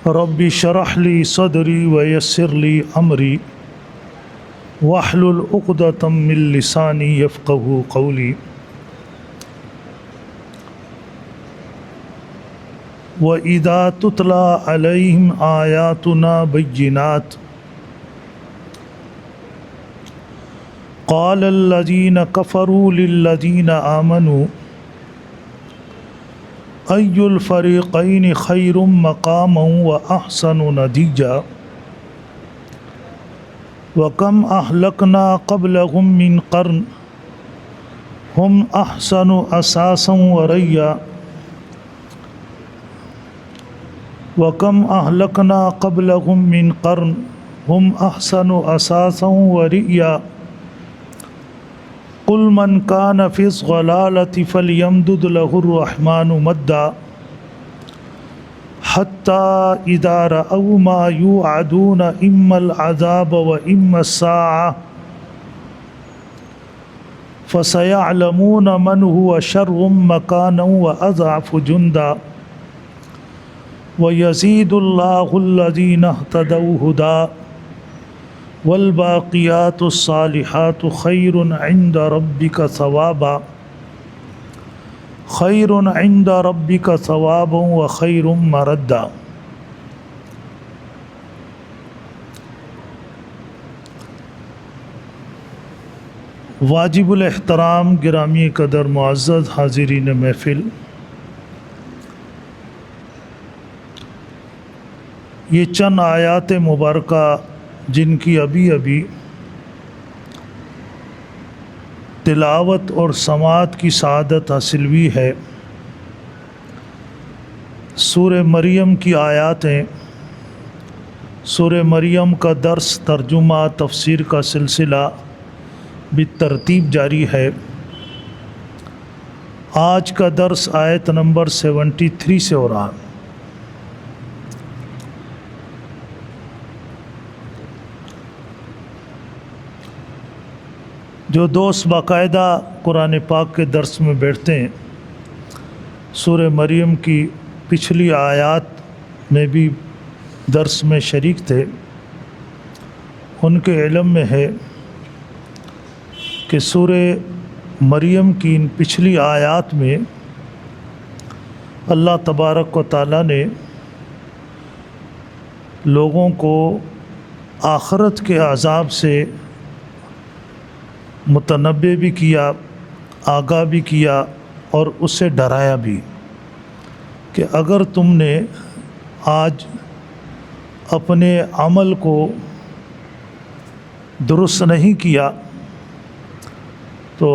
رب اشرح لي صدري ويسر لي أمري واحلل عقدة من لساني يفقهوا قولي وإذا تتلى عليهم آياتنا بينات قال الذين كفروا للذين آمنوا أي الفريقين خير مقاما وأحسن نديا وكم أهلكنا قبلهم من قرن هم أحسن أساسا ورئيا وكم أهلكنا قبلهم من قرن هم أحسن أساسا ورئيا قل من كان في الضلالة فليمدد له الرحمن مدا حتى إذا رأوا ما يوعدون إما العذاب وإما الساعة فسيعلمون من هو شر مكانا وأضعف جندا ويزيد الله الذين اهتدوا هدى والباقيات الصالحات خير عند ربك ثوابا خير عند ربك ثوابا وخير مردا۔ واجب الاحترام گرامی قدر معزز حاضرین محفل، یہ چند آیات مبارکہ جن کی ابھی تلاوت اور سماعت کی سعادت حاصل ہوئی ہے، سورہ مریم کی آیات ہیں۔ سورہ مریم کا درس، ترجمہ، تفسیر کا سلسلہ بالترتیب جاری ہے۔ آج کا درس آیت نمبر 73 سے ہو رہا۔ جو دوست باقاعدہ قرآن پاک کے درس میں بیٹھتے ہیں، سورہ مریم کی پچھلی آیات میں بھی درس میں شریک تھے، ان کے علم میں ہے کہ سورہ مریم کی ان پچھلی آیات میں اللہ تبارک و تعالیٰ نے لوگوں کو آخرت کے عذاب سے متنبع بھی کیا، آگاہ بھی کیا اور اس سے ڈرایا بھی کہ اگر تم نے آج اپنے عمل کو درست نہیں کیا تو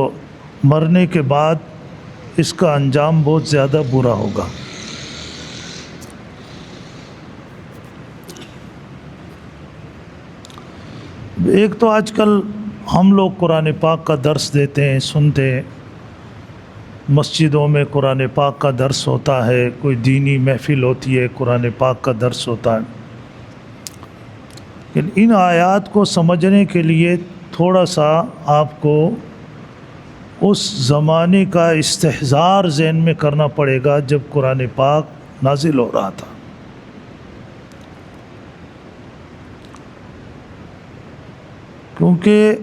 مرنے کے بعد اس کا انجام بہت زیادہ برا ہوگا۔ ایک تو آج کل ہم لوگ قرآن پاک کا درس دیتے ہیں، سنتے ہیں، مسجدوں میں قرآن پاک کا درس ہوتا ہے، کوئی دینی محفل ہوتی ہے، قرآن پاک کا درس ہوتا ہے، لیکن ان آیات کو سمجھنے کے لیے تھوڑا سا آپ کو اس زمانے کا استحضار ذہن میں کرنا پڑے گا جب قرآن پاک نازل ہو رہا تھا۔ کیونکہ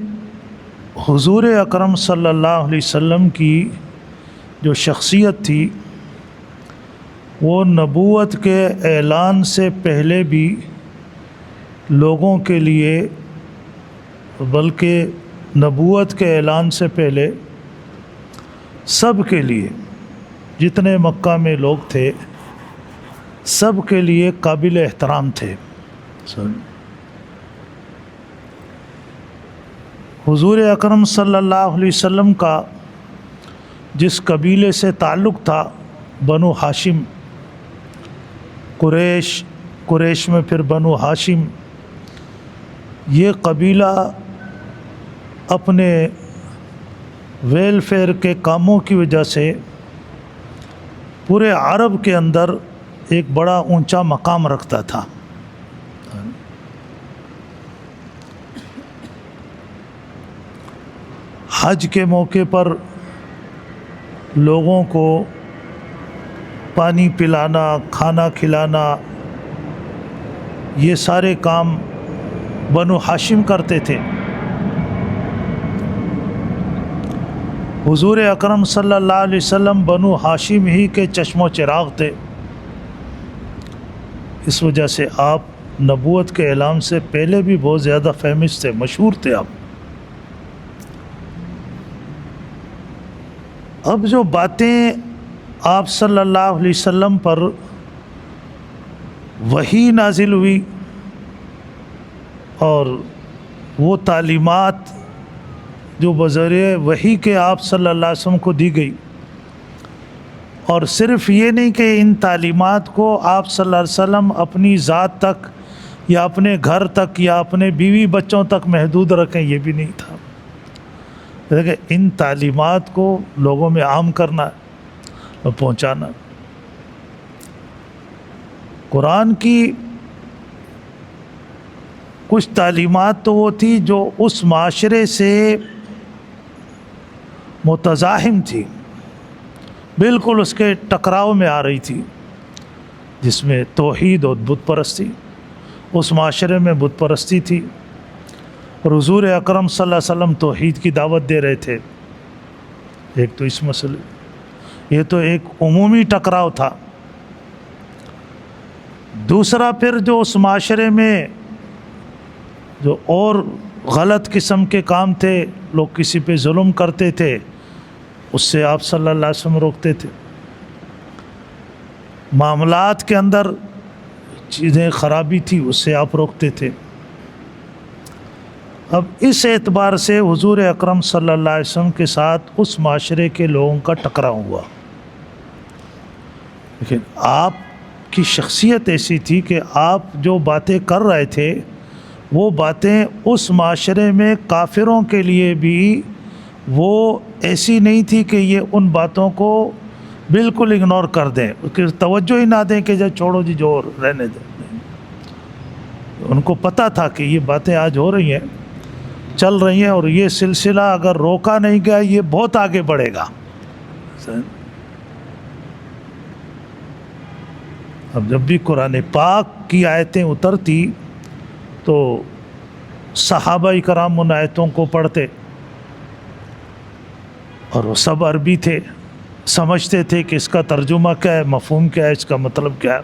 حضور اکرم صلی اللہ علیہ وسلم کی جو شخصیت تھی وہ نبوت کے اعلان سے پہلے بھی لوگوں کے لیے، بلکہ نبوت کے اعلان سے پہلے سب کے لیے، جتنے مکہ میں لوگ تھے سب کے لیے قابل احترام تھے۔ حضور اکرم صلی اللہ علیہ وسلم کا جس قبیلے سے تعلق تھا، بنو ہاشم، قریش میں پھر بنو ہاشم، یہ قبیلہ اپنے ویلفیئر کے کاموں کی وجہ سے پورے عرب کے اندر ایک بڑا اونچا مقام رکھتا تھا۔ حج کے موقع پر لوگوں کو پانی پلانا، کھانا کھلانا، یہ سارے کام بنو ہاشم کرتے تھے۔ حضور اکرم صلی اللہ علیہ وسلم بنو ہاشم ہی کے چشم و چراغ تھے، اس وجہ سے آپ نبوت کے اعلان سے پہلے بھی بہت زیادہ فیمس تھے، مشہور تھے آپ۔ اب جو باتیں آپ صلی اللہ علیہ وسلم پر وحی نازل ہوئی اور وہ تعلیمات جو بذریعہ وحی کے آپ صلی اللہ علیہ وسلم کو دی گئی، اور صرف یہ نہیں کہ ان تعلیمات کو آپ صلی اللہ علیہ وسلم اپنی ذات تک یا اپنے گھر تک یا اپنے بیوی بچوں تک محدود رکھیں، یہ بھی نہیں تھا، لیکن ان تعلیمات کو لوگوں میں عام کرنا اور پہنچانا۔ قرآن کی کچھ تعلیمات تو وہ تھی جو اس معاشرے سے متزاحم تھی، بالکل اس کے ٹکراؤ میں آ رہی تھی، جس میں توحید اور بت پرستی، اس معاشرے میں بت پرستی تھی، اور حضور اکرم صلی اللہ علیہ وسلم توحید کی دعوت دے رہے تھے۔ ایک تو اس مسئلے، یہ تو ایک عمومی ٹکراؤ تھا۔ دوسرا پھر جو اس معاشرے میں جو اور غلط قسم کے کام تھے، لوگ کسی پہ ظلم کرتے تھے، اس سے آپ صلی اللہ علیہ وسلم روکتے تھے۔ معاملات کے اندر چیزیں خرابی تھی، اس سے آپ روکتے تھے۔ اب اس اعتبار سے حضور اکرم صلی اللہ علیہ وسلم کے ساتھ اس معاشرے کے لوگوں کا ٹکراؤ ہوا، لیکن آپ کی شخصیت ایسی تھی کہ آپ جو باتیں کر رہے تھے وہ باتیں اس معاشرے میں کافروں کے لیے بھی وہ ایسی نہیں تھی کہ یہ ان باتوں کو بالکل اگنور کر دیں، اس کی توجہ ہی نہ دیں کہ جب چھوڑو جی جو رہنے دیں۔ ان کو پتہ تھا کہ یہ باتیں آج ہو رہی ہیں، چل رہی ہیں، اور یہ سلسلہ اگر روکا نہیں گیا یہ بہت آگے بڑھے گا۔ اب جب بھی قرآن پاک کی آیتیں اترتی تو صحابہ کرام ان آیتوں کو پڑھتے، اور وہ سب عربی تھے، سمجھتے تھے کہ اس کا ترجمہ کیا ہے، مفہوم کیا ہے، اس کا مطلب کیا ہے۔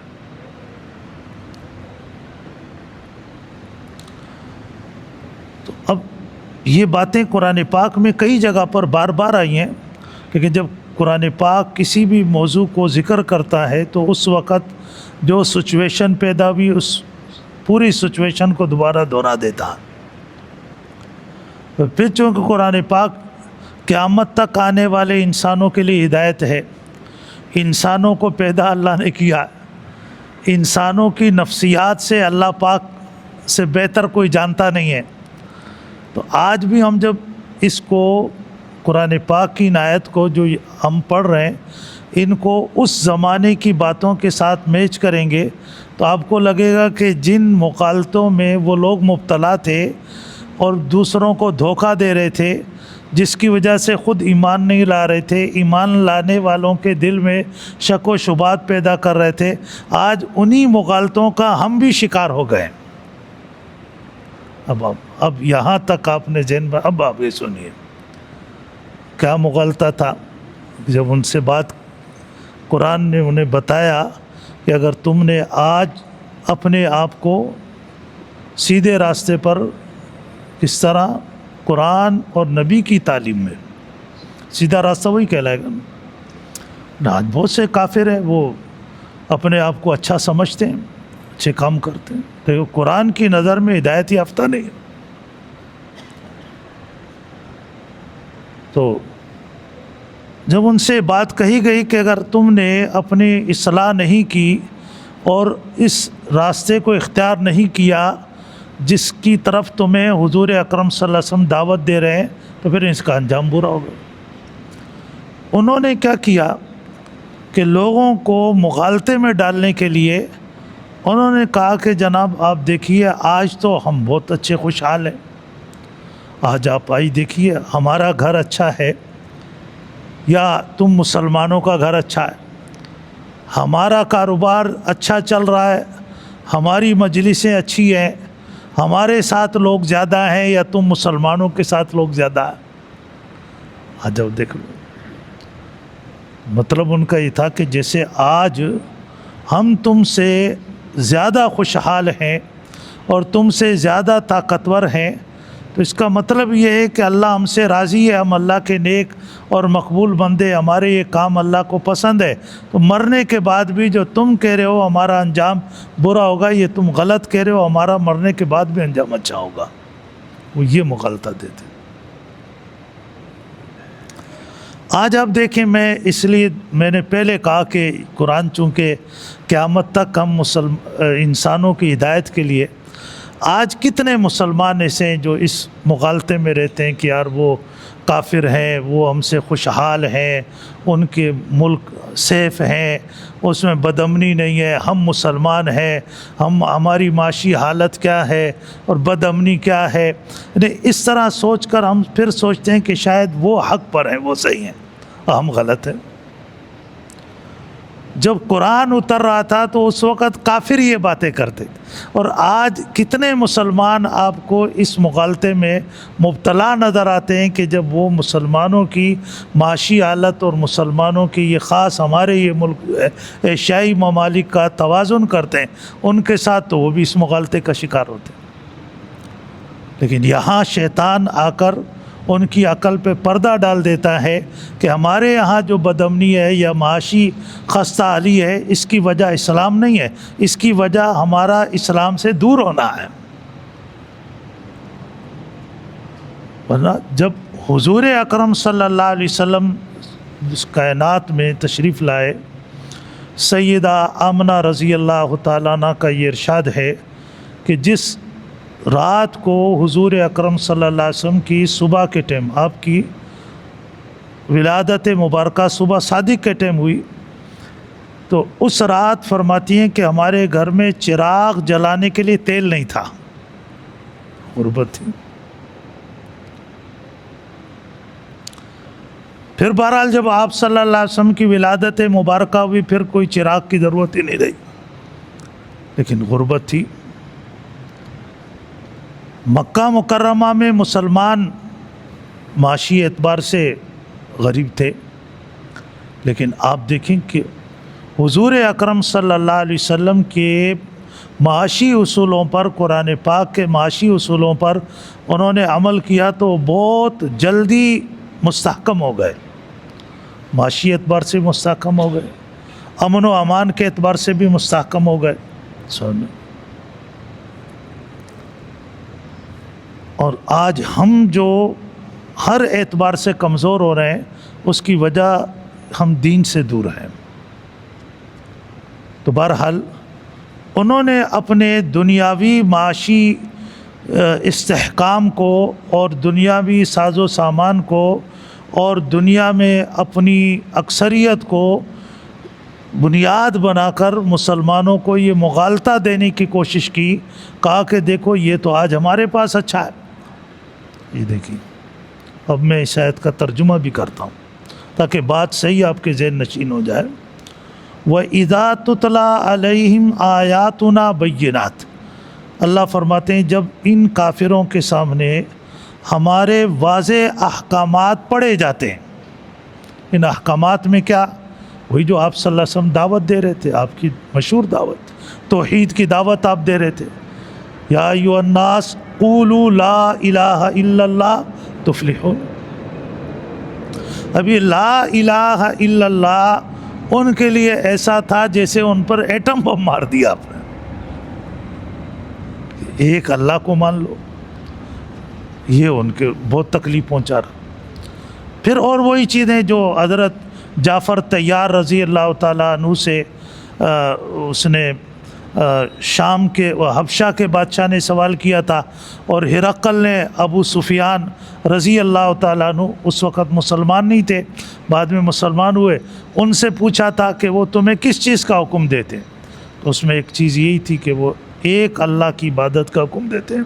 تو اب یہ باتیں قرآن پاک میں کئی جگہ پر بار بار آئی ہیں، لیکن جب قرآن پاک کسی بھی موضوع کو ذکر کرتا ہے تو اس وقت جو سچویشن پیدا ہوئی اس پوری سچویشن کو دوبارہ دہرا دیتا۔ پھر چونکہ قرآن پاک قیامت تک آنے والے انسانوں کے لیے ہدایت ہے، انسانوں کو پیدا اللہ نے کیا، انسانوں کی نفسیات سے اللہ پاک سے بہتر کوئی جانتا نہیں ہے، تو آج بھی ہم جب اس کو قرآن پاک کی ان آیت کو جو ہم پڑھ رہے ہیں ان کو اس زمانے کی باتوں کے ساتھ میچ کریں گے تو آپ کو لگے گا کہ جن مغالطوں میں وہ لوگ مبتلا تھے اور دوسروں کو دھوکہ دے رہے تھے، جس کی وجہ سے خود ایمان نہیں لا رہے تھے، ایمان لانے والوں کے دل میں شک و شبہات پیدا کر رہے تھے، آج انہی مغالطوں کا ہم بھی شکار ہو گئے۔ اب یہاں تک آپ نے ذہن میں، اب آپ یہ سنیے کیا مغالطہ تھا۔ جب ان سے بات قرآن نے انہیں بتایا کہ اگر تم نے آج اپنے آپ کو سیدھے راستے پر کس طرح قرآن اور نبی کی تعلیم میں، سیدھا راستہ وہی کہلائے گا۔ آج بہت سے کافر ہیں وہ اپنے آپ کو اچھا سمجھتے ہیں، اچھے کام کرتے ہیں، لیکن قرآن کی نظر میں ہدایت یافتہ نہیں ہے۔ تو جب ان سے بات کہی گئی کہ اگر تم نے اپنی اصلاح نہیں کی اور اس راستے کو اختیار نہیں کیا جس کی طرف تمہیں حضور اکرم صلی اللہ علیہ وسلم دعوت دے رہے ہیں، تو پھر اس کا انجام برا ہوگا۔ انہوں نے کیا کیا کہ لوگوں کو مغالطے میں ڈالنے کے لیے انہوں نے کہا کہ جناب آپ دیکھیے آج تو ہم بہت اچھے خوشحال ہیں، آج آپ آئی دیکھیے ہمارا گھر اچھا ہے، یا تم مسلمانوں کا گھر اچھا ہے، ہمارا کاروبار اچھا چل رہا ہے، ہماری مجلسیں اچھی ہیں، ہمارے ساتھ لوگ زیادہ ہیں یا تم مسلمانوں کے ساتھ لوگ زیادہ ہیں؟ جب دیکھ لو، مطلب ان کا یہ تھا کہ جیسے آج ہم تم سے زیادہ خوشحال ہیں اور تم سے زیادہ طاقتور ہیں، تو اس کا مطلب یہ ہے کہ اللہ ہم سے راضی ہے، ہم اللہ کے نیک اور مقبول بندے، ہمارے یہ کام اللہ کو پسند ہے، تو مرنے کے بعد بھی جو تم کہہ رہے ہو ہمارا انجام برا ہوگا، یہ تم غلط کہہ رہے ہو، ہمارا مرنے کے بعد بھی انجام اچھا ہوگا، وہ یہ مغالطہ دیتے۔ آج آپ دیکھیں، اس لیے میں نے پہلے کہا کہ قرآن چونکہ قیامت تک ہم انسانوں کی ہدایت کے لیے، آج کتنے مسلمان ایسے ہیں جو اس مغالطے میں رہتے ہیں کہ یار وہ کافر ہیں، وہ ہم سے خوشحال ہیں، ان کے ملک سیف ہیں، اس میں بدامنی نہیں ہے، ہم مسلمان ہیں، ہماری معاشی حالت کیا ہے اور بدامنی کیا ہے۔ اس طرح سوچ کر ہم پھر سوچتے ہیں کہ شاید وہ حق پر ہیں، وہ صحیح ہیں، ہم غلط ہیں۔ جب قرآن اتر رہا تھا تو اس وقت کافر یہ باتیں کرتے تھے، اور آج کتنے مسلمان آپ کو اس مغالطے میں مبتلا نظر آتے ہیں کہ جب وہ مسلمانوں کی معاشی حالت اور مسلمانوں کی یہ خاص ہمارے یہ ملک ایشیائی ممالک کا توازن کرتے ہیں ان کے ساتھ، تو وہ بھی اس مغالطے کا شکار ہوتے ہیں۔ لیکن یہاں شیطان آ کر ان کی عقل پہ پردہ ڈال دیتا ہے کہ ہمارے یہاں جو بدامنی ہے یا معاشی خستہ حالی ہے، اس کی وجہ اسلام نہیں ہے، اس کی وجہ ہمارا اسلام سے دور ہونا ہے۔ ورنہ جب حضور اکرم صلی اللہ علیہ وسلم اس کائنات میں تشریف لائے، سیدہ آمنہ رضی اللہ تعالیٰ عنہ کا یہ ارشاد ہے کہ جس رات کو حضور اکرم صلی اللہ علیہ وسلم کی صبح کے ٹائم، آپ کی ولادت مبارکہ صبح صادق کے ٹائم ہوئی، تو اس رات فرماتی ہیں کہ ہمارے گھر میں چراغ جلانے کے لیے تیل نہیں تھا، غربت تھی۔ پھر بہرحال جب آپ صلی اللہ علیہ وسلم کی ولادت مبارکہ ہوئی، پھر کوئی چراغ کی ضرورت ہی نہیں رہی، لیکن غربت تھی۔ مکہ مکرمہ میں مسلمان معاشی اعتبار سے غریب تھے، لیکن آپ دیکھیں کہ حضور اکرم صلی اللہ علیہ وسلم کے معاشی اصولوں پر، قرآن پاک کے معاشی اصولوں پر انہوں نے عمل کیا تو بہت جلدی مستحکم ہو گئے، معاشی اعتبار سے مستحکم ہو گئے، امن و امان کے اعتبار سے بھی مستحکم ہو گئے۔ اور آج ہم جو ہر اعتبار سے کمزور ہو رہے ہیں، اس کی وجہ ہم دین سے دور ہیں۔ تو بہرحال انہوں نے اپنے دنیاوی معاشی استحکام کو اور دنیاوی ساز و سامان کو اور دنیا میں اپنی اکثریت کو بنیاد بنا کر مسلمانوں کو یہ مغالطہ دینے کی کوشش کی، کہا کہ دیکھو یہ تو آج ہمارے پاس اچھا ہے۔ یہ دیکھیں، اب میں اس آیت کا ترجمہ بھی کرتا ہوں تاکہ بات صحیح آپ کے ذہن نشین ہو جائے۔ وَإِذَا تُتْلَىٰ عَلَيْهِمْ آيَاتُنَا بَيِّنَاتٍ، اللہ فرماتے ہیں جب ان کافروں کے سامنے ہمارے واضح احکامات پڑھے جاتے ہیں، ان احکامات میں کیا؟ وہی جو آپ صلی اللہ علیہ وسلم دعوت دے رہے تھے، آپ کی مشہور دعوت، توحید کی دعوت آپ دے رہے تھے، یا ایھا الناس قولوا لا الہ الا اللہ تفلحون۔ ابھی لا الہ الا اللہ ان کے لیے ایسا تھا جیسے ان پر ایٹم بم مار دیا آپ نے، ایک اللہ کو مان لو، یہ ان کے بہت تکلیف پہنچا رہا۔ پھر اور وہی چیزیں جو حضرت جعفر طیار رضی اللہ تعالیٰ عنہ سے اس نے شام کے حبشہ کے بادشاہ نے سوال کیا تھا، اور ہرقل نے ابو سفیان رضی اللہ تعالیٰ عنہ اس وقت مسلمان نہیں تھے، بعد میں مسلمان ہوئے، ان سے پوچھا تھا کہ وہ تمہیں کس چیز کا حکم دیتے، تو اس میں ایک چیز یہی تھی کہ وہ ایک اللہ کی عبادت کا حکم دیتے ہیں،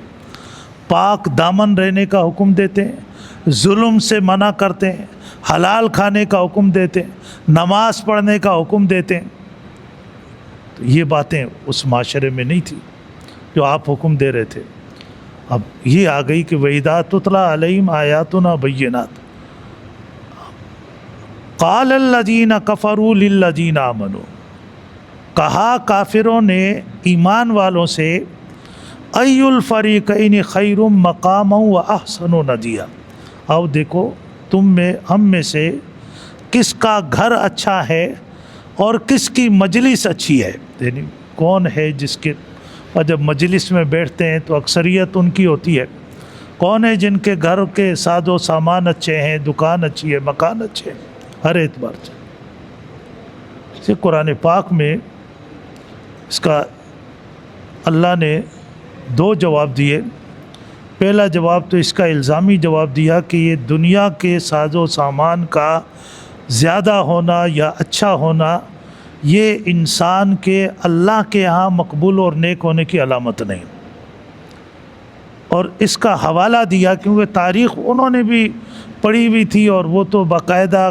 پاک دامن رہنے کا حکم دیتے ہیں، ظلم سے منع کرتے ہیں، حلال کھانے کا حکم دیتے ہیں، نماز پڑھنے کا حکم دیتے ہیں۔ تو یہ باتیں اس معاشرے میں نہیں تھی جو آپ حکم دے رہے تھے. اب یہ آ گئی کہ وَإِذَا تُتْلَىٰ عَلَيْهِمْ آيَاتُنَا بَيِّنَاتٍ قَالَ الَّذِينَ كَفَرُوا لِلَّذِينَ آمَنُوا، کہا کافروں نے ایمان والوں سے أَيُّ الْفَرِيقَيْنِ خَيْرٌ مَقَامًا وَأَحْسَنُ نَدِيًّا، آؤ دیکھو ہم میں سے کس کا گھر اچھا ہے اور کس کی مجلس اچھی ہے. یعنی کون ہے جس کے، اور جب مجلس میں بیٹھتے ہیں تو اکثریت ان کی ہوتی ہے، کون ہے جن کے گھر کے ساز و سامان اچھے ہیں، دکان اچھی ہے، مکان اچھے ہیں، ہر اعتبار سے. اسے قرآن پاک میں اس کا اللہ نے 2 جواب دیے. پہلا جواب تو اس کا الزامی جواب دیا کہ یہ دنیا کے ساز و سامان کا زیادہ ہونا یا اچھا ہونا یہ انسان کے اللہ کے ہاں مقبول اور نیک ہونے کی علامت نہیں. اور اس کا حوالہ دیا کیونکہ تاریخ انہوں نے بھی پڑھی ہوئی تھی، اور وہ تو باقاعدہ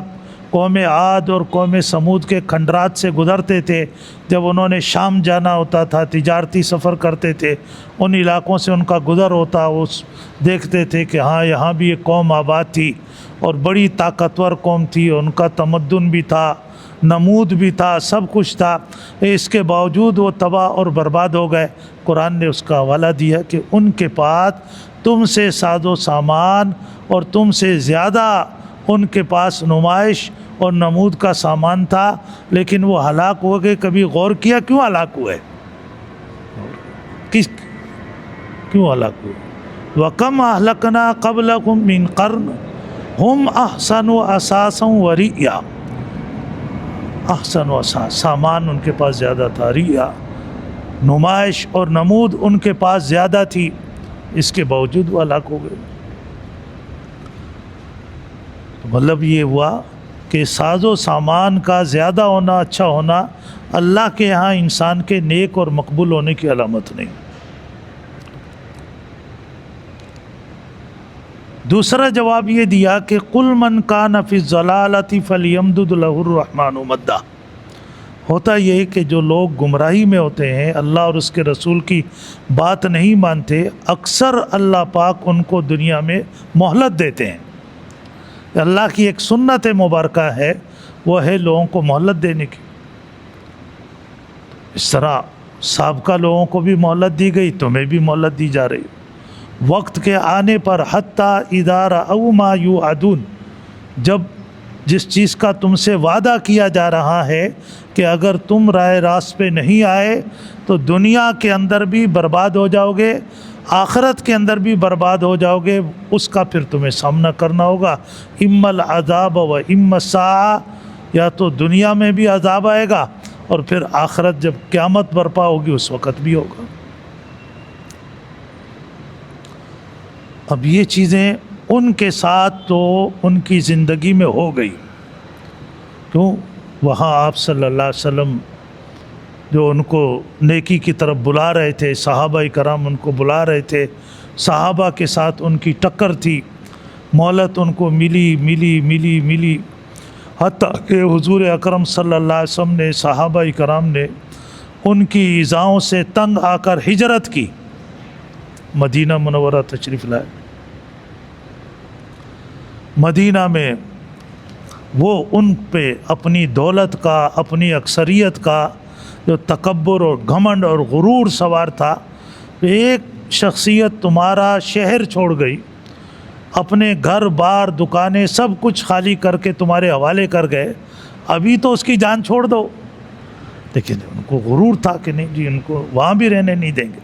قوم عاد اور قوم سمود کے کھنڈرات سے گزرتے تھے. جب انہوں نے شام جانا ہوتا تھا، تجارتی سفر کرتے تھے، ان علاقوں سے ان کا گزر ہوتا، وہ دیکھتے تھے کہ ہاں یہاں بھی ایک قوم آباد تھی اور بڑی طاقتور قوم تھی، ان کا تمدن بھی تھا، نمود بھی تھا، سب کچھ تھا. اس کے باوجود وہ تباہ اور برباد ہو گئے. قرآن نے اس کا حوالہ دیا کہ ان کے پاس تم سے ساز و سامان اور تم سے زیادہ ان کے پاس نمائش اور نمود کا سامان تھا، لیکن وہ ہلاک ہو گئے. کبھی غور کیا کیوں ہلاک ہوئے؟ کیوں ہلاک ہوئے؟ وَكَمْ أَهْلَكْنَا قَبْلَكُمْ مِنْ قَرْنٍ هُمْ أَحْسَنُ أَثَاثًا وَرِئْيًا. احسن و اثاث، سامان ان کے پاس زیادہ تھا، ریا نمائش اور نمود ان کے پاس زیادہ تھی، اس کے باوجود وہ ہلاک ہو گئے. تو مطلب یہ ہوا کہ ساز و سامان کا زیادہ ہونا، اچھا ہونا اللہ کے ہاں انسان کے نیک اور مقبول ہونے کی علامت نہیں. دوسرا جواب یہ دیا کہ قُلْ مَنْ كَانَ فِي الضَّلَالَةِ فَلْيَمْدُدْ لَهُ الرَّحْمَنُ مَدًّا. ہوتا یہ کہ جو لوگ گمراہی میں ہوتے ہیں، اللہ اور اس کے رسول کی بات نہیں مانتے، اکثر اللہ پاک ان کو دنیا میں مہلت دیتے ہیں. اللہ کی ایک سنت مبارکہ ہے، وہ ہے لوگوں کو مہلت دینے کی. اس طرح سابقہ لوگوں کو بھی مہلت دی گئی، تمہیں بھی مہلت دی جا رہی. وقت کے آنے پر حتیٰ اذا رأوا ما یوعدون، جب جس چیز کا تم سے وعدہ کیا جا رہا ہے کہ اگر تم راہ راست پہ نہیں آئے تو دنیا کے اندر بھی برباد ہو جاؤ گے، آخرت کے اندر بھی برباد ہو جاؤ گے، اس کا پھر تمہیں سامنا کرنا ہوگا. اما العذاب و اما الساعہ، یا تو دنیا میں بھی عذاب آئے گا اور پھر آخرت جب قیامت برپا ہوگی اس وقت بھی ہوگا. اب یہ چیزیں ان کے ساتھ تو ان کی زندگی میں ہو گئی. کیوں؟ وہاں آپ صلی اللہ علیہ وسلم جو ان کو نیکی کی طرف بلا رہے تھے، صحابہ کرام ان کو بلا رہے تھے، صحابہ کے ساتھ ان کی ٹکر تھی، مہلت ان کو ملی، حتیٰ کہ حضور اکرم صلی اللہ علیہ وسلم نے، صحابہ کرام نے ان کی ایذاؤں سے تنگ آ کر ہجرت کی، مدینہ منورہ تشریف لائے. مدینہ میں وہ ان پہ اپنی دولت کا، اپنی اکثریت کا جو تکبر اور گھمنڈ اور غرور سوار تھا. ایک شخصیت تمہارا شہر چھوڑ گئی، اپنے گھر بار دکانیں سب کچھ خالی کر کے تمہارے حوالے کر گئے، ابھی تو اس کی جان چھوڑ دو. لیکن ان کو غرور تھا کہ نہیں جی، ان کو وہاں بھی رہنے نہیں دیں گے.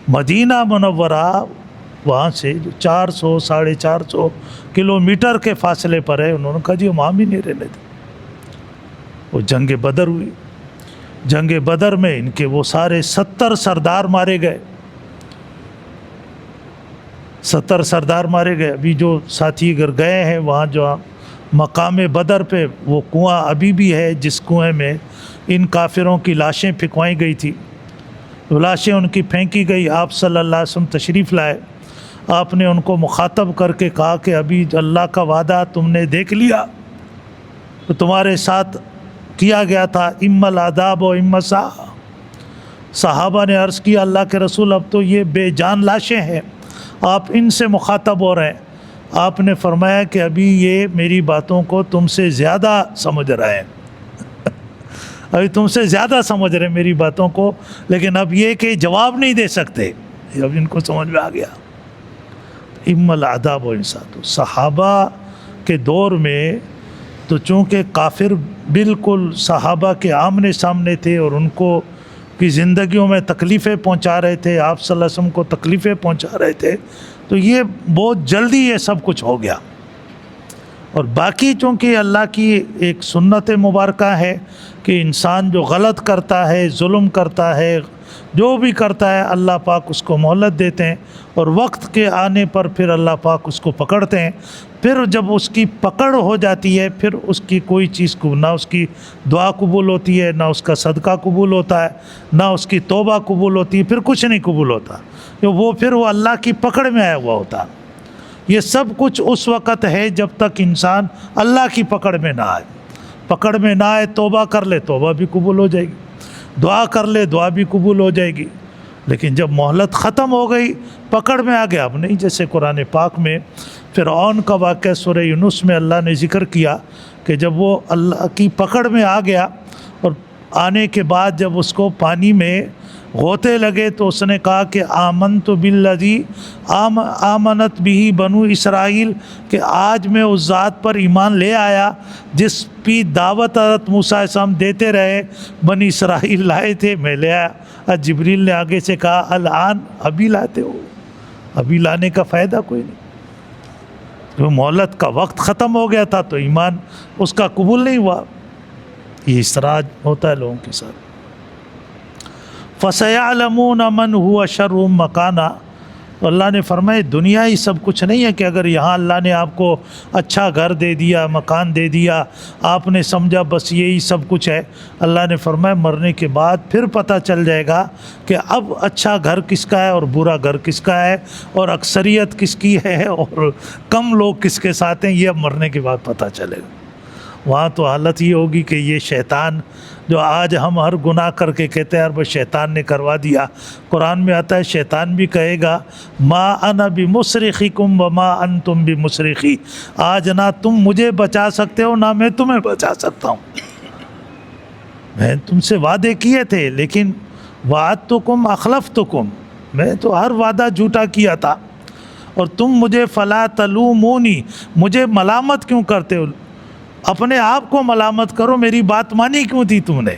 مدینہ منورہ وہاں سے جو 400-450 کلومیٹر کے فاصلے پر ہے، انہوں نے کہا جی وہاں بھی نہیں رہنے دیں. وہ جنگ بدر ہوئی. جنگ بدر میں ان کے وہ سارے 70 سردار مارے گئے. 70 سردار مارے گئے. ابھی جو ساتھی اگر گئے ہیں وہاں جو مقام بدر پہ وہ کنواں ابھی بھی ہے، جس کنویں میں ان کافروں کی لاشیں پھینکوائی گئی تھی، لاشیں ان کی پھینکی گئی. آپ صلی اللہ علیہ وسلم تشریف لائے. آپ نے ان کو مخاطب کر کے کہا کہ ابھی اللہ کا وعدہ تم نے دیکھ لیا تو تمہارے ساتھ کیا گیا تھا، اما العذاب و اما الساعہ، صحابہ نے عرض کیا اللہ کے رسول اب تو یہ بے جان لاشیں ہیں، آپ ان سے مخاطب ہو رہے ہیں۔ آپ نے فرمایا کہ ابھی یہ میری باتوں کو تم سے زیادہ سمجھ رہے ہیں، ابھی تم سے زیادہ سمجھ رہے ہیں میری باتوں کو، لیکن اب یہ کہ جواب نہیں دے سکتے، اب ان کو سمجھ میں آ گیا۔ اما العذاب و انسات، صحابہ کے دور میں تو چونکہ کافر بالکل صحابہ کے آمنے سامنے تھے اور ان کو کی زندگیوں میں تکلیفیں پہنچا رہے تھے، آپ صلی اللہ علیہ وسلم کو تکلیفیں پہنچا رہے تھے، تو یہ بہت جلدی یہ سب کچھ ہو گیا۔ اور باقی چونکہ اللہ کی ایک سنت مبارکہ ہے کہ انسان جو غلط کرتا ہے، ظلم کرتا ہے، جو بھی کرتا ہے، اللہ پاک اس کو مہلت دیتے ہیں، اور وقت کے آنے پر پھر اللہ پاک اس کو پکڑتے ہیں۔ پھر جب اس کی پکڑ ہو جاتی ہے، پھر اس کی کوئی چیز کو نہ اس کی دعا قبول ہوتی ہے، نہ اس کا صدقہ قبول ہوتا ہے، نہ اس کی توبہ قبول ہوتی ہے، پھر کچھ نہیں قبول ہوتا، پھر وہ اللہ کی پکڑ میں آیا ہوا ہوتا۔ یہ سب کچھ اس وقت ہے جب تک انسان اللہ کی پکڑ میں نہ آئے۔ پکڑ میں نہ آئے، توبہ کر لے، توبہ بھی قبول ہو جائے گی، دعا کر لے، دعا بھی قبول ہو جائے گی۔ لیکن جب مہلت ختم ہو گئی، پکڑ میں آ گیا، اب نہیں۔ جیسے قرآن پاک میں فرعون کا واقعہ سورہ یونس میں اللہ نے ذکر کیا کہ جب وہ اللہ کی پکڑ میں آ گیا، اور آنے کے بعد جب اس کو پانی میں غوطے لگے تو اس نے کہا کہ آمنت بالذی آمنت بھی بنو اسرائیل، کہ آج میں اس ذات پر ایمان لے آیا جس کی دعوت حضرت موسیٰ علیہ السلام دیتے رہے، بنی اسرائیل لائے تھے، میں لے آیا۔ جبریل نے آگے سے کہا الآن، ابھی لاتے ہو، ابھی لانے کا فائدہ کوئی نہیں، جو مہلت کا وقت ختم ہو گیا تھا تو ایمان اس کا قبول نہیں ہوا۔ یہ اسراج ہوتا ہے لوگوں کے ساتھ۔ فَسَيَعْلَمُونَ مَنْ هُوَ شَرٌّ مَكَانًا، اللہ نے فرمایا دنیا ہی سب کچھ نہیں ہے کہ اگر یہاں اللہ نے آپ کو اچھا گھر دے دیا، مکان دے دیا، آپ نے سمجھا بس یہی سب کچھ ہے۔ اللہ نے فرمایا مرنے کے بعد پھر پتہ چل جائے گا کہ اب اچھا گھر کس کا ہے اور برا گھر کس کا ہے، اور اکثریت کس کی ہے اور کم لوگ کس کے ساتھ ہیں، یہ اب مرنے کے بعد پتہ چلے گا۔ وہاں تو حالت یہ ہوگی کہ یہ شیطان جو آج ہم ہر گناہ کر کے کہتے ہیں یار بس شیطان نے کروا دیا، قرآن میں آتا ہے شیطان بھی کہے گا ما انا بمصرخکم وما انتم بمصرخی، آج نہ تم مجھے بچا سکتے ہو نہ میں تمہیں بچا سکتا ہوں۔ میں تم سے وعدے کیے تھے لیکن وعدتکم اخلفتکم، میں تو ہر وعدہ جھوٹا کیا تھا، اور تم مجھے فلا تلومونی، مجھے ملامت کیوں کرتے ہو؟ اپنے آپ کو ملامت کرو، میری بات مانی کیوں تھی تم نے؟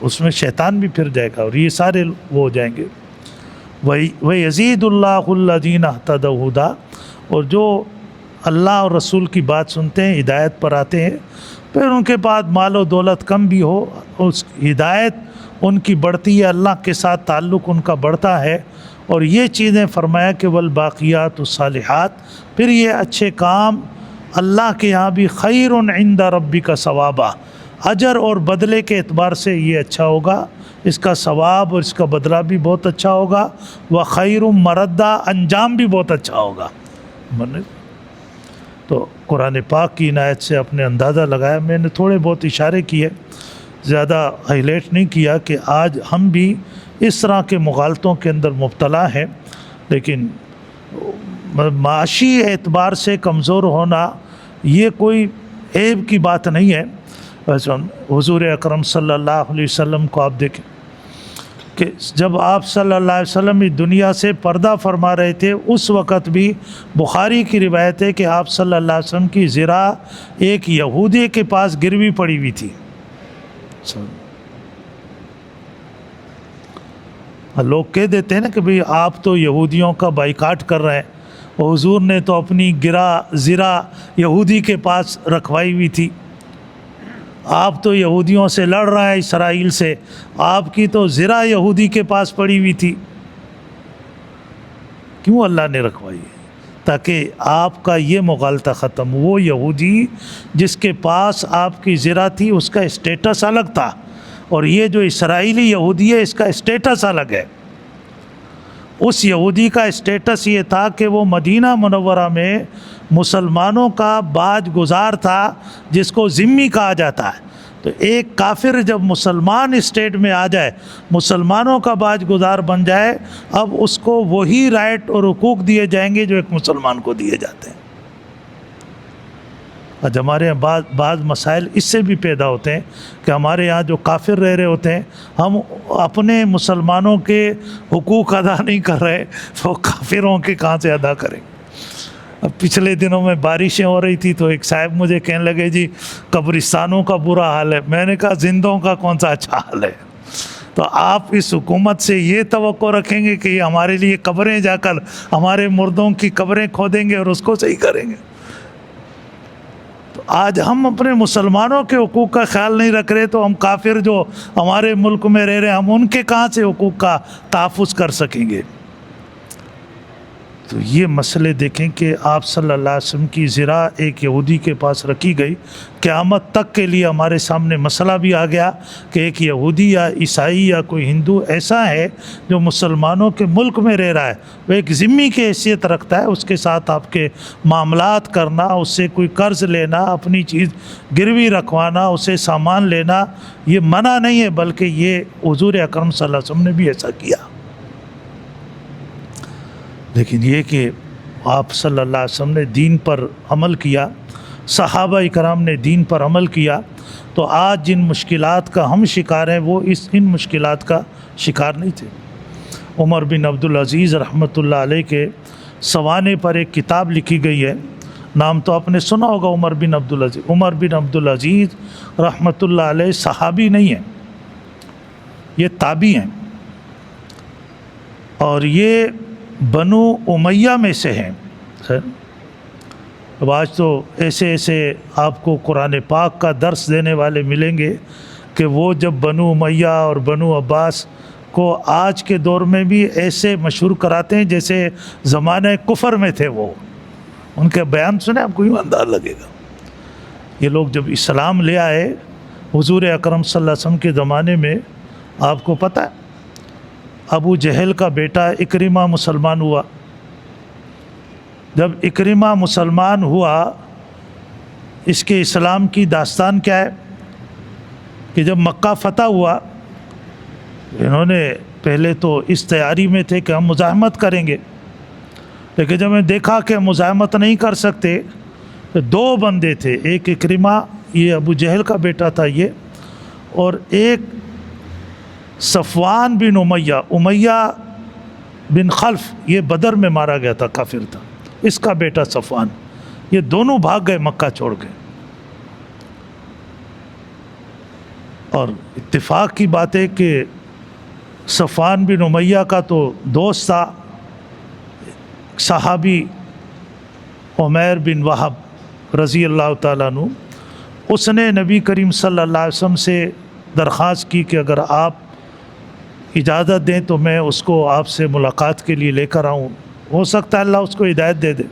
اس میں شیطان بھی پھر جائے گا اور یہ سارے وہ ہو جائیں گے۔ وَيَزِيدُ اللَّهُ الَّذِينَ اهْتَدَوْا هُدًى، اور جو اللہ اور رسول کی بات سنتے ہیں، ہدایت پر آتے ہیں، پھر ان کے بعد مال و دولت کم بھی ہو، اس ہدایت ان کی بڑھتی ہے، اللہ کے ساتھ تعلق ان کا بڑھتا ہے، اور یہ چیزیں فرمایا کہ والباقیات الصالحات، پھر یہ اچھے کام اللہ کے یہاں بھی خیر عند ربک ثوابا، اجر اور بدلے کے اعتبار سے یہ اچھا ہوگا، اس کا ثواب اور اس کا بدلہ بھی بہت اچھا ہوگا، وخیر مردہ، انجام بھی بہت اچھا ہوگا۔ تو قرآن پاک کی عنایت سے اپنے اندازہ لگایا، میں نے تھوڑے بہت اشارے کیے، زیادہ ہائی لائٹ نہیں کیا کہ آج ہم بھی اس طرح کے مغالطوں کے اندر مبتلا ہیں، لیکن معاشی اعتبار سے کمزور ہونا یہ کوئی عیب کی بات نہیں ہے۔ حضور اکرم صلی اللہ علیہ وسلم کو آپ دیکھیں کہ جب آپ صلی اللہ علیہ وسلم اس دنیا سے پردہ فرما رہے تھے، اس وقت بھی بخاری کی روایت ہے کہ آپ صلی اللہ علیہ وسلم کی ذرا ایک یہودی کے پاس گروی پڑی ہوئی تھی۔ لوگ کہہ دیتے ہیں نا کہ بھئی آپ تو یہودیوں کا بائیکاٹ کر رہے ہیں، حضور نے تو اپنی زرہ یہودی کے پاس رکھوائی ہوئی تھی، آپ تو یہودیوں سے لڑ رہے ہیں، اسرائیل سے، آپ کی تو زرہ یہودی کے پاس پڑی ہوئی تھی۔ کیوں اللہ نے رکھوائی ہے؟ تاکہ آپ کا یہ مغالطہ ختم۔ وہ یہودی جس کے پاس آپ کی زرہ تھی اس کا اسٹیٹس الگ تھا، اور یہ جو اسرائیلی یہودی ہے اس کا اسٹیٹس الگ ہے۔ اس یہودی کا اسٹیٹس یہ تھا کہ وہ مدینہ منورہ میں مسلمانوں کا باج گزار تھا، جس کو ذمی کہا جاتا ہے، تو ایک کافر جب مسلمان اسٹیٹ میں آ جائے، مسلمانوں کا باج گزار بن جائے، اب اس کو وہی رائٹ اور حقوق دیے جائیں گے جو ایک مسلمان کو دیے جاتے ہیں۔ آج ہمارے یہاں بعض مسائل اس سے بھی پیدا ہوتے ہیں کہ ہمارے یہاں جو کافر رہ رہے ہوتے ہیں، ہم اپنے مسلمانوں کے حقوق ادا نہیں کر رہے، وہ کافروں کے کہاں سے ادا کریں۔ اب پچھلے دنوں میں بارشیں ہو رہی تھی تو ایک صاحب مجھے کہنے لگے جی قبرستانوں کا برا حال ہے۔ میں نے کہا زندوں کا کون سا اچھا حال ہے؟ تو آپ اس حکومت سے یہ توقع رکھیں گے کہ یہ ہمارے لیے قبریں جا کر ہمارے مردوں کی قبریں کھودیں گے اور اس کو صحیح کریں گے؟ تو آج ہم اپنے مسلمانوں کے حقوق کا خیال نہیں رکھ رہے تو ہم کافر جو ہمارے ملک میں رہ رہے ہیں، ہم ان کے کہاں سے حقوق کا تحفظ کر سکیں گے؟ تو یہ مسئلے دیکھیں کہ آپ صلی اللہ علیہ وسلم کی ذرا ایک یہودی کے پاس رکھی گئی، قیامت تک کے لیے ہمارے سامنے مسئلہ بھی آ گیا کہ ایک یہودی یا عیسائی یا کوئی ہندو ایسا ہے جو مسلمانوں کے ملک میں رہ رہا ہے، وہ ایک ذمہ کی حیثیت رکھتا ہے، اس کے ساتھ آپ کے معاملات کرنا، اس سے کوئی قرض لینا، اپنی چیز گروی رکھوانا، اسے سامان لینا، یہ منع نہیں ہے، بلکہ یہ حضور اکرم صلی اللہ علیہ وسلم نے بھی ایسا کیا۔ لیکن یہ کہ آپ صلی اللہ علیہ وسلم نے دین پر عمل کیا، صحابہ کرام نے دین پر عمل کیا، تو آج جن مشکلات کا ہم شکار ہیں وہ ان مشکلات کا شکار نہیں تھے۔ عمر بن عبدالعزیز رحمۃ اللہ علیہ کے سوانح پر ایک کتاب لکھی گئی ہے، نام تو آپ نے سنا ہوگا عمر بن عبدالعزیز۔ عمر بن عبدالعزیز رحمۃ اللہ علیہ صحابی نہیں ہیں، یہ تابعی ہیں، اور یہ بنو امیہ میں سے ہیں۔ اب آج تو ایسے آپ کو قرآن پاک کا درس دینے والے ملیں گے کہ وہ جب بنو امیہ اور بنو عباس کو آج کے دور میں بھی ایسے مشہور کراتے ہیں جیسے زمانہ کفر میں تھے۔ وہ ان کے بیان سنے آپ کو ایماندار لگے گا۔ یہ لوگ جب اسلام لے آئے حضور اکرم صلی اللہ علیہ وسلم کے زمانے میں، آپ کو پتہ ہے ابو جہل کا بیٹا اکرمہ مسلمان ہوا۔ جب اکرمہ مسلمان ہوا، اس کے اسلام کی داستان کیا ہے کہ جب مکہ فتح ہوا، انہوں نے پہلے تو اس تیاری میں تھے کہ ہم مزاحمت کریں گے، لیکن جب میں دیکھا کہ ہم مزاحمت نہیں کر سکتے تو دو بندے تھے، ایک اکرمہ، یہ ابو جہل کا بیٹا تھا یہ، اور ایک صفوان بن امیہ بن خلف، یہ بدر میں مارا گیا تھا، کافر تھا، اس کا بیٹا صفوان، یہ دونوں بھاگ گئے مکہ چھوڑ کے۔ اور اتفاق کی بات ہے کہ صفوان بن امیہ کا تو دوست تھا صحابی عمیر بن وہب رضی اللہ تعالیٰ عنہ، اس نے نبی کریم صلی اللہ علیہ وسلم سے درخواست کی کہ اگر آپ اجازت دیں تو میں اس کو آپ سے ملاقات کے لیے لے کر آؤں، ہو سکتا ہے اللہ اس کو ہدایت دے دے۔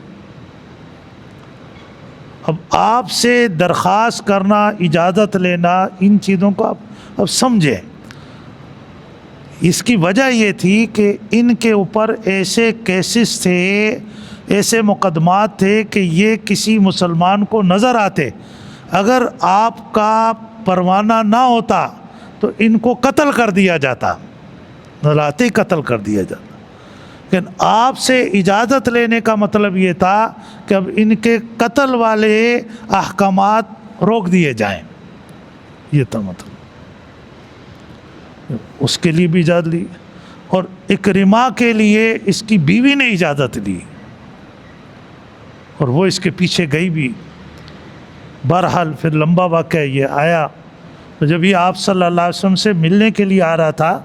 اب آپ سے درخواست کرنا، اجازت لینا، ان چیزوں کو آپ اب سمجھیں۔ اس کی وجہ یہ تھی کہ ان کے اوپر ایسے کیسز تھے، ایسے مقدمات تھے کہ یہ کسی مسلمان کو نظر آتے، اگر آپ کا پروانہ نہ ہوتا تو ان کو قتل کر دیا جاتا، نلاتے قتل کر دیا جاتا۔ لیکن آپ سے اجازت لینے کا مطلب یہ تھا کہ اب ان کے قتل والے احکامات روک دیے جائیں، یہ تھا مطلب۔ اس کے لیے بھی اجازت لی، اور اکرمہ کے لیے اس کی بیوی نے اجازت لی، اور وہ اس کے پیچھے گئی بھی۔ بہرحال پھر لمبا واقعہ یہ آیا، تو جب یہ آپ صلی اللہ علیہ وسلم سے ملنے کے لیے آ رہا تھا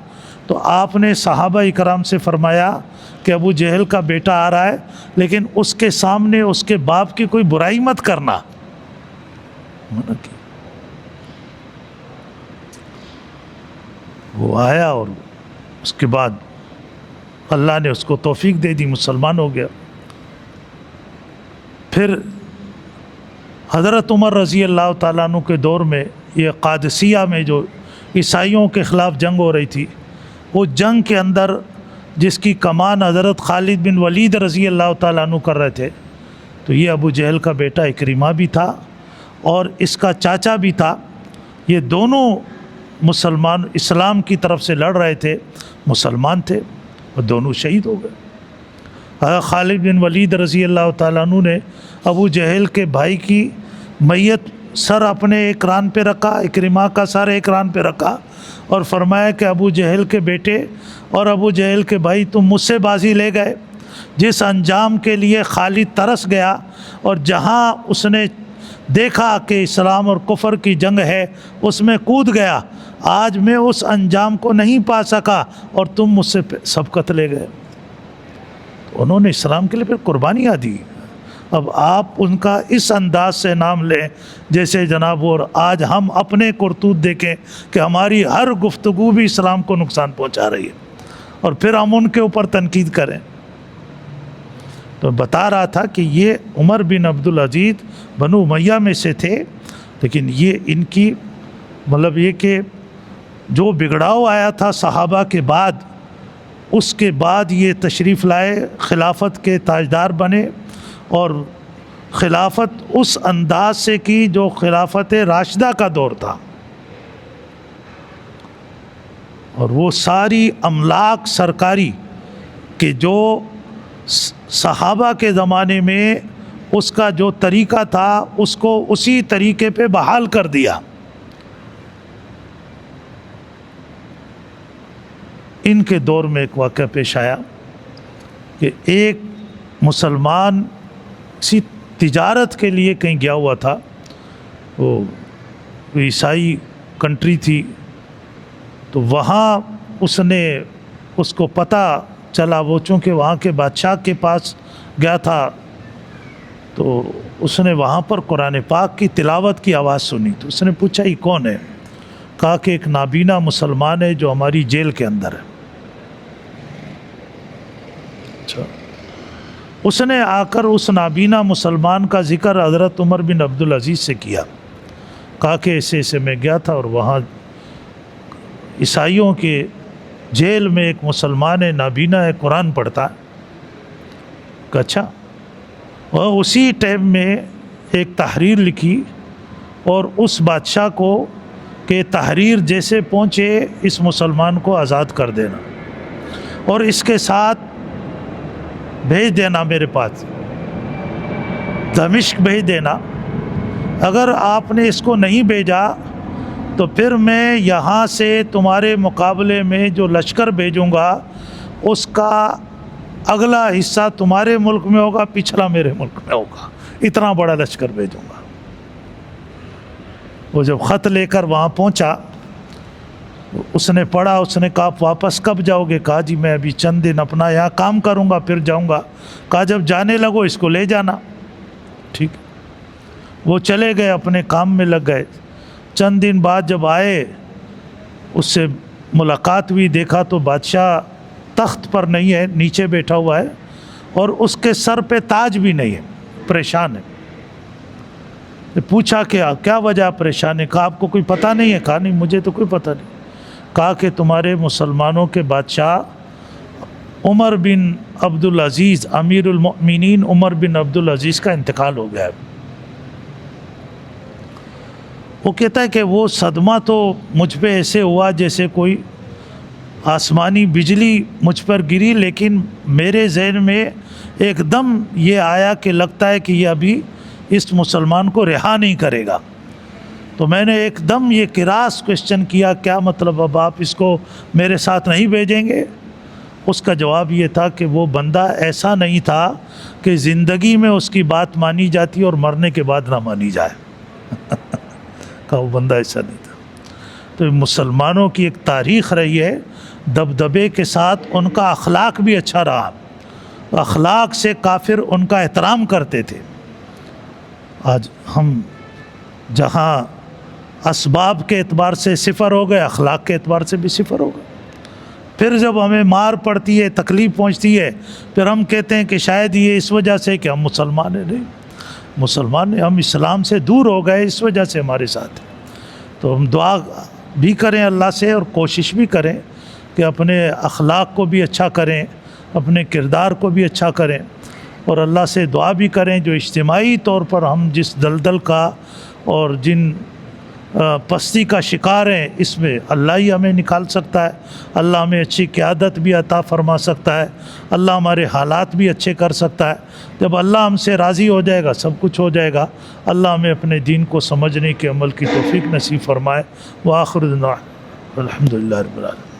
تو آپ نے صحابہ اکرام سے فرمایا کہ ابو جہل کا بیٹا آ رہا ہے، لیکن اس کے سامنے اس کے باپ کی کوئی برائی مت کرنا، منع کی۔ وہ آیا اور اس کے بعد اللہ نے اس کو توفیق دے دی، مسلمان ہو گیا۔ پھر حضرت عمر رضی اللہ تعالیٰ عنہ کے دور میں یہ قادسیہ میں جو عیسائیوں کے خلاف جنگ ہو رہی تھی، وہ جنگ کے اندر جس کی کمان حضرت خالد بن ولید رضی اللہ تعالیٰ عنہ کر رہے تھے، تو یہ ابو جہل کا بیٹا اکرمہ بھی تھا اور اس کا چاچا بھی تھا، یہ دونوں مسلمان اسلام کی طرف سے لڑ رہے تھے، مسلمان تھے، اور دونوں شہید ہو گئے۔ خالد بن ولید رضی اللہ تعالیٰ عنہ نے ابو جہل کے بھائی کی میت سر اپنے ایک ران پہ رکھا، اکرمہ کا سر ایک ران پہ رکھا، اور فرمایا کہ ابو جہل کے بیٹے اور ابو جہل کے بھائی تم مجھ سے بازی لے گئے۔ جس انجام کے لیے خالد ترس گیا اور جہاں اس نے دیکھا کہ اسلام اور کفر کی جنگ ہے اس میں کود گیا، آج میں اس انجام کو نہیں پا سکا اور تم مجھ سے سبقت لے گئے۔ انہوں نے اسلام کے لیے پھر قربانیاں دی۔ اب آپ ان کا اس انداز سے نام لیں جیسے جناب، اور آج ہم اپنے کرتوت دیکھیں کہ ہماری ہر گفتگو بھی اسلام کو نقصان پہنچا رہی ہے، اور پھر ہم ان کے اوپر تنقید کریں۔ تو بتا رہا تھا کہ یہ عمر بن عبدالعزیز بنو امیہ میں سے تھے، لیکن یہ ان کی مطلب یہ کہ جو بگڑاؤ آیا تھا صحابہ کے بعد، اس کے بعد یہ تشریف لائے، خلافت کے تاجدار بنے، اور خلافت اس انداز سے کی جو خلافت راشدہ کا دور تھا، اور وہ ساری املاک سرکاری کہ جو صحابہ کے زمانے میں اس کا جو طریقہ تھا اس کو اسی طریقے پہ بحال کر دیا۔ ان کے دور میں ایک واقعہ پیش آیا کہ ایک مسلمان کسی تجارت کے لیے کہیں گیا ہوا تھا، وہ عیسائی کنٹری تھی، تو وہاں اس کو پتہ چلا، وہ چونکہ وہاں کے بادشاہ کے پاس گیا تھا، تو اس نے وہاں پر قرآن پاک کی تلاوت کی آواز سنی، تو اس نے پوچھا یہ کون ہے؟ کہا کہ ایک نابینا مسلمان ہے جو ہماری جیل کے اندر ہے۔ اچھا، اس نے آ کر اس نابینا مسلمان کا ذکر حضرت عمر بن عبدالعزیز سے کیا، کہا کہ ایسے ایسے میں گیا تھا اور وہاں عیسائیوں کے جیل میں ایک مسلمان ہے، نابینا ہے، قرآن پڑھتا ہے۔ کہ اچھا، اور اسی ٹائم میں ایک تحریر لکھی اور اس بادشاہ کو کہ تحریر جیسے پہنچے اس مسلمان کو آزاد کر دینا اور اس کے ساتھ بھیج دینا میرے پاس، دمشق بھیج دینا۔ اگر آپ نے اس کو نہیں بھیجا تو پھر میں یہاں سے تمہارے مقابلے میں جو لشکر بھیجوں گا اس کا اگلا حصہ تمہارے ملک میں ہوگا، پچھلا میرے ملک میں ہوگا، اتنا بڑا لشکر بھیجوں گا۔ وہ جب خط لے کر وہاں پہنچا، اس نے پڑھا، اس نے کہا واپس کب جاؤ گے؟ کہا جی میں ابھی چند دن اپنا یہاں کام کروں گا پھر جاؤں گا۔ کہا جب جانے لگو اس کو لے جانا۔ ٹھیک، وہ چلے گئے، اپنے کام میں لگ گئے۔ چند دن بعد جب آئے، اس سے ملاقات ہوئی، دیکھا تو بادشاہ تخت پر نہیں ہے، نیچے بیٹھا ہوا ہے، اور اس کے سر پہ تاج بھی نہیں ہے، پریشان ہے۔ پوچھا کہ کیا وجہ پریشان ہے؟ کہا آپ کو کوئی پتہ نہیں ہے؟ کہا نہیں مجھے تو کوئی پتہ نہیں۔ کہا کہ تمہارے مسلمانوں کے بادشاہ عمر بن عبدالعزیز، امیر المؤمنین عمر بن عبدالعزیز کا انتقال ہو گیا ہے۔ وہ کہتا ہے کہ وہ صدمہ تو مجھ پہ ایسے ہوا جیسے کوئی آسمانی بجلی مجھ پر گری، لیکن میرے ذہن میں ایک دم یہ آیا کہ لگتا ہے کہ یہ ابھی اس مسلمان کو رہا نہیں کرے گا۔ تو میں نے ایک دم یہ کراس کوشچن کیا، کیا مطلب اب آپ اس کو میرے ساتھ نہیں بھیجیں گے؟ اس کا جواب یہ تھا کہ وہ بندہ ایسا نہیں تھا کہ زندگی میں اس کی بات مانی جاتی اور مرنے کے بعد نہ مانی جائے۔ کہ وہ بندہ ایسا نہیں تھا۔ تو مسلمانوں کی ایک تاریخ رہی ہے دبدبے کے ساتھ، ان کا اخلاق بھی اچھا رہا، اخلاق سے کافر ان کا احترام کرتے تھے۔ آج ہم جہاں اسباب کے اعتبار سے صفر ہو گئے، اخلاق کے اعتبار سے بھی صفر ہو گئے۔ پھر جب ہمیں مار پڑتی ہے، تکلیف پہنچتی ہے، پھر ہم کہتے ہیں کہ شاید یہ اس وجہ سے کہ ہم مسلمان ہیں۔ نہیں، مسلمان ہیں، ہم اسلام سے دور ہو گئے، اس وجہ سے ہمارے ساتھ ہیں۔ تو ہم دعا بھی کریں اللہ سے اور کوشش بھی کریں کہ اپنے اخلاق کو بھی اچھا کریں، اپنے کردار کو بھی اچھا کریں، اور اللہ سے دعا بھی کریں جو اجتماعی طور پر ہم جس دلدل کا اور جن پستی کا شکار ہیں، اس میں اللہ ہی ہمیں نکال سکتا ہے، اللہ ہمیں اچھی قیادت بھی عطا فرما سکتا ہے، اللہ ہمارے حالات بھی اچھے کر سکتا ہے۔ جب اللہ ہم سے راضی ہو جائے گا سب کچھ ہو جائے گا۔ اللہ ہمیں اپنے دین کو سمجھنے کے عمل کی توفیق نصیب فرمائے۔ وآخر دعوانا الحمدللہ رب العالمین۔